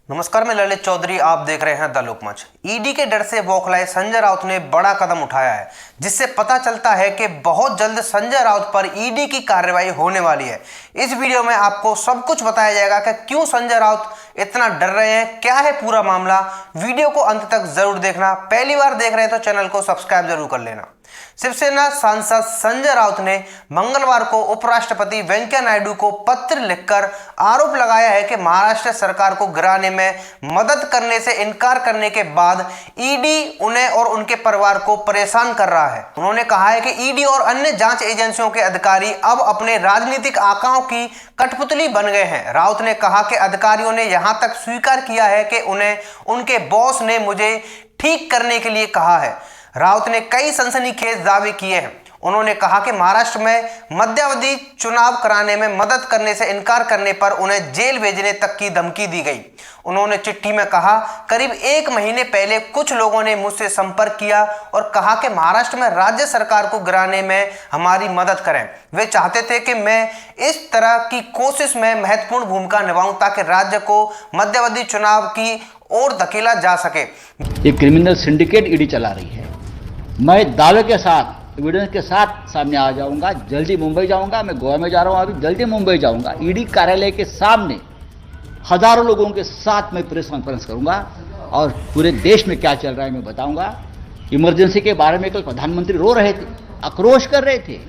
नमस्कार, मैं ललित चौधरी। आप देख रहे हैं द लोकमंच। ईडी के डर से बौखलाए संजय राउत ने बड़ा कदम उठाया है, जिससे पता चलता है कि बहुत जल्द संजय राउत पर ईडी की कार्रवाई होने वाली है। इस वीडियो में आपको सब कुछ बताया जाएगा कि क्यों संजय राउत इतना डर रहे हैं, क्या है पूरा मामला। वीडियो को अंत तक जरूर देखना। पहली बार देख रहे हैं तो चैनल को सब्सक्राइब जरूर कर लेना। शिवसेना सांसद संजय राउत ने मंगलवार को उपराष्ट्रपति वेंकैया नायडू को पत्र लिखकर आरोप लगाया है कि महाराष्ट्र सरकार को गिराने में मदद करने से इनकार करने के बाद ईडी उन्हें और उनके परिवार को परेशान कर रहा है। उन्होंने कहा है कि ईडी और अन्य जांच एजेंसियों के अधिकारी अब अपने राजनीतिक आकाओं की कठपुतली बन गए हैं। राउत ने कहा कि अधिकारियों ने यहां तक स्वीकार किया है कि उन्हें उनके बॉस ने मुझे ठीक करने के लिए कहा है। राउत ने कई सनसनीखेज दावे किए हैं। उन्होंने कहा कि महाराष्ट्र में मध्यावधि चुनाव कराने में मदद करने से इनकार करने पर उन्हें जेल भेजने तक की धमकी दी गई। उन्होंने चिट्ठी में कहा, करीब 1 महीने पहले कुछ लोगों ने मुझसे संपर्क किया और कहा कि महाराष्ट्र में राज्य सरकार को गिराने में हमारी मदद करें। वे चाहते थे कि मैं इस तरह की कोशिश में महत्वपूर्ण भूमिका निभाऊं ताकि राज्य को मध्यावधि चुनाव की ओर धकेला जा सके। ये क्रिमिनल सिंडिकेट ईडी चला रही है। मैं दावे के साथ, एविडेंस के साथ सामने आ जाऊंगा। जल्दी मुंबई जाऊंगा। मैं गोवा में जा रहा हूं, अभी जल्दी मुंबई जाऊंगा। ईडी कार्यालय के सामने हजारों लोगों के साथ मैं प्रेस कॉन्फ्रेंस करूंगा और पूरे देश में क्या चल रहा है मैं बताऊंगा। इमरजेंसी के बारे में कल प्रधानमंत्री रो रहे थे, आक्रोश कर रहे थे,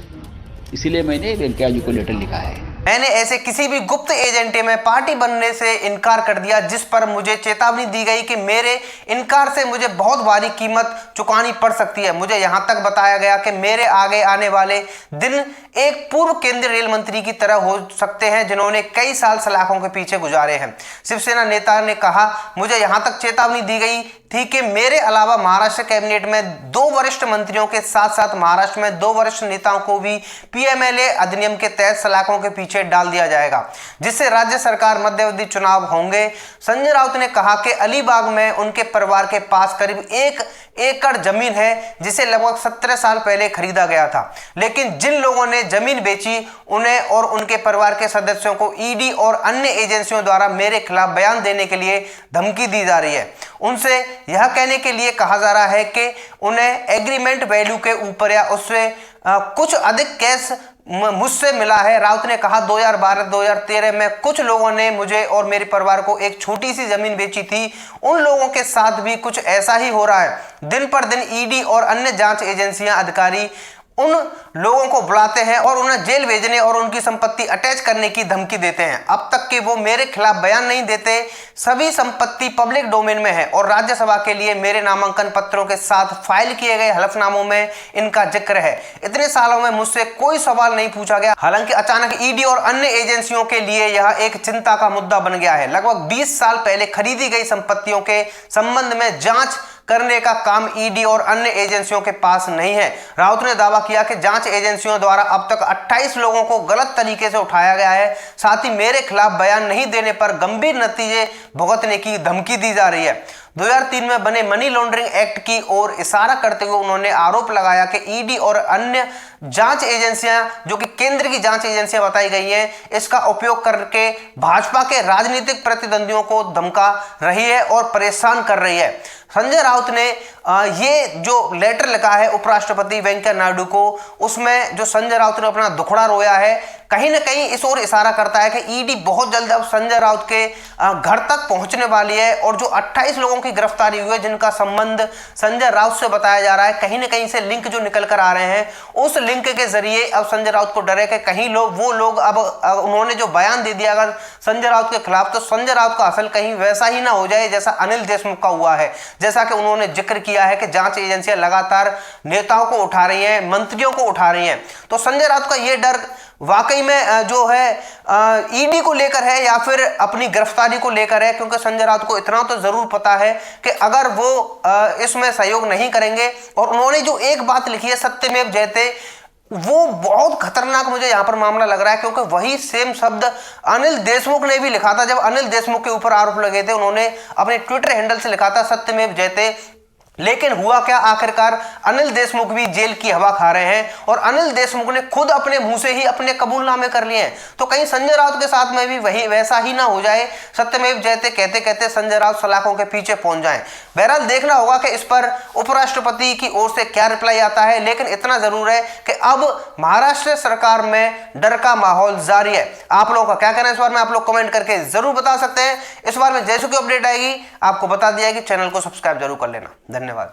इसीलिए मैंने वेंकैया जी को लेटर लिखा है। मैंने ऐसे किसी भी गुप्त एजेंटे में पार्टी बनने से इनकार कर दिया जिस पर मुझे चेतावनी दी गई कि मेरे इनकार से मुझे बहुत भारी कीमत चुकानी पड़ सकती है। मुझे यहां तक बताया गया कि मेरे आगे आने वाले दिन एक पूर्व केंद्रीय रेल मंत्री की तरह हो सकते हैं जिन्होंने कई साल सलाखों के पीछे गुजारे हैं। शिवसेना नेता ने कहा, मुझे यहां तक चेतावनी दी गई थी कि मेरे अलावा महाराष्ट्र कैबिनेट में 2 वरिष्ठ मंत्रियों के साथ साथ महाराष्ट्र में 2 वरिष्ठ नेताओं को भी पीएमएलए अधिनियम के तहत सलाखों के पीछे डाल दिया जाएगा, जिससे राज्य सरकार मध्यावधि चुनाव होंगे। संजय राउत ने कहा कि अलीबाग में उनके परिवार के पास करीब 1 एकड़ जमीन है जिसे लगभग 17 साल पहले खरीदा गया था, लेकिन जिन लोगों ने जमीन बेची उन्हें और उनके परिवार के सदस्यों को ईडी और अन्य एजेंसियों द्वारा मेरे खिलाफ बयान देने के लिए धमकी दी जा रही है। उनसे यह कहने के लिए कहा जा रहा है कि उन्हें एग्रीमेंट वैल्यू के ऊपर या उससे कुछ अधिक कैश मुझसे मिला है। राउत ने कहा, 2012-2013 में कुछ लोगों ने मुझे और मेरे परिवार को एक छोटी सी जमीन बेची थी। उन लोगों के साथ भी कुछ ऐसा ही हो रहा है। दिन पर दिन ईडी और अन्य जांच एजेंसियां अधिकारी उन लोगों को बुलाते हैं और उन्हें जेल भेजने और उनकी संपत्ति अटैच करने की धमकी देते हैं। अब तक कि वो मेरे खिलाफ बयान नहीं देते। सभी संपत्ति पब्लिक डोमेन में है और राज्यसभा के लिए मेरे नामांकन पत्रों के साथ फाइल किए गए हलफनामों में इनका जिक्र है। इतने सालों में मुझसे कोई सवाल नहीं पूछा गया। हालांकि अचानक ईडी और अन्य एजेंसियों के लिए यह एक चिंता का मुद्दा बन गया है। लगभग 20 साल पहले खरीदी गई संपत्तियों के संबंध में जांच करने का काम ईडी और अन्य एजेंसियों के पास नहीं है। राउत ने दावा किया कि जांच एजेंसियों द्वारा अब तक 28 लोगों को गलत तरीके से उठाया गया है। साथ ही मेरे खिलाफ बयान नहीं देने पर गंभीर नतीजे भुगतने की धमकी दी जा रही है। 2003 में बने मनी लॉन्ड्रिंग एक्ट की ओर इशारा करते हुए उन्होंने आरोप लगाया कि ईडी और अन्य जांच एजेंसियां, जो कि केंद्र की जांच एजेंसियां बताई गई हैं, इसका उपयोग करके भाजपा के राजनीतिक प्रतिद्वंदियों को धमका रही है और परेशान कर रही है। संजय राउत ने ये जो लेटर लिखा है उपराष्ट्रपति वेंकैया नायडू को, उसमें जो संजय राउत ने अपना दुखड़ा रोया है, कहीं ना कहीं इस ओर इशारा करता है कि ईडी बहुत जल्द अब संजय राउत के घर तक पहुंचने वाली है और जो 28 लोगों की गिरफ्तारी हुई है जिनका संबंध संजय राउत से बताया जा रहा है, कहीं ना कहीं से लिंक जो निकल कर आ रहे हैं, उस लिंक के जरिए अब संजय राउत को डर है कि कहीं वो लोग अब उन्होंने जो बयान दे दिया अगर संजय राउत के खिलाफ, तो संजय राउत का असल कहीं वैसा ही ना हो जाए जैसा अनिल देशमुख का हुआ है। जैसा कि उन्होंने जिक्र किया है कि जांच एजेंसियां लगातार नेताओं को उठा रही हैं, मंत्रियों को उठा रही हैं। तो संजय राउत का ये डर वाकई में जो है ईडी को लेकर है या फिर अपनी गिरफ्तारी को लेकर है, क्योंकि संजय राउत को इतना तो जरूर पता है कि अगर वो इसमें सहयोग नहीं करेंगे, और उन्होंने जो एक बात लिखी है सत्यमेव जयते, वो बहुत खतरनाक मुझे यहां पर मामला लग रहा है, क्योंकि वही सेम शब्द अनिल देशमुख ने भी लिखा था। जब अनिल देशमुख के ऊपर आरोप लगे थे, उन्होंने अपने ट्विटर हैंडल से लिखा था सत्यमेव जयते। लेकिन हुआ क्या, आखिरकार अनिल देशमुख भी जेल की हवा खा रहे हैं और अनिल देशमुख ने खुद अपने मुंह से ही अपने कबूलनामे कर लिए हैं। तो कहीं संजय राउत के साथ में भी वही वैसा ही ना हो जाए, सत्यमेव जयते कहते कहते संजय राउत सलाखों के पीछे पहुंच जाएं। बहरहाल देखना होगा कि इस पर उपराष्ट्रपति की ओर से क्या रिप्लाई आता है, लेकिन इतना जरूर है कि अब महाराष्ट्र सरकार में डर का माहौल जारी है। आप लोगों का क्या कहना है इस बार में, आप लोग कमेंट करके जरूर बता सकते हैं। इस बार में जैसे कोई अपडेट आएगी आपको बता दिया है कि चैनल को सब्सक्राइब जरूर कर लेना। धन्यवाद।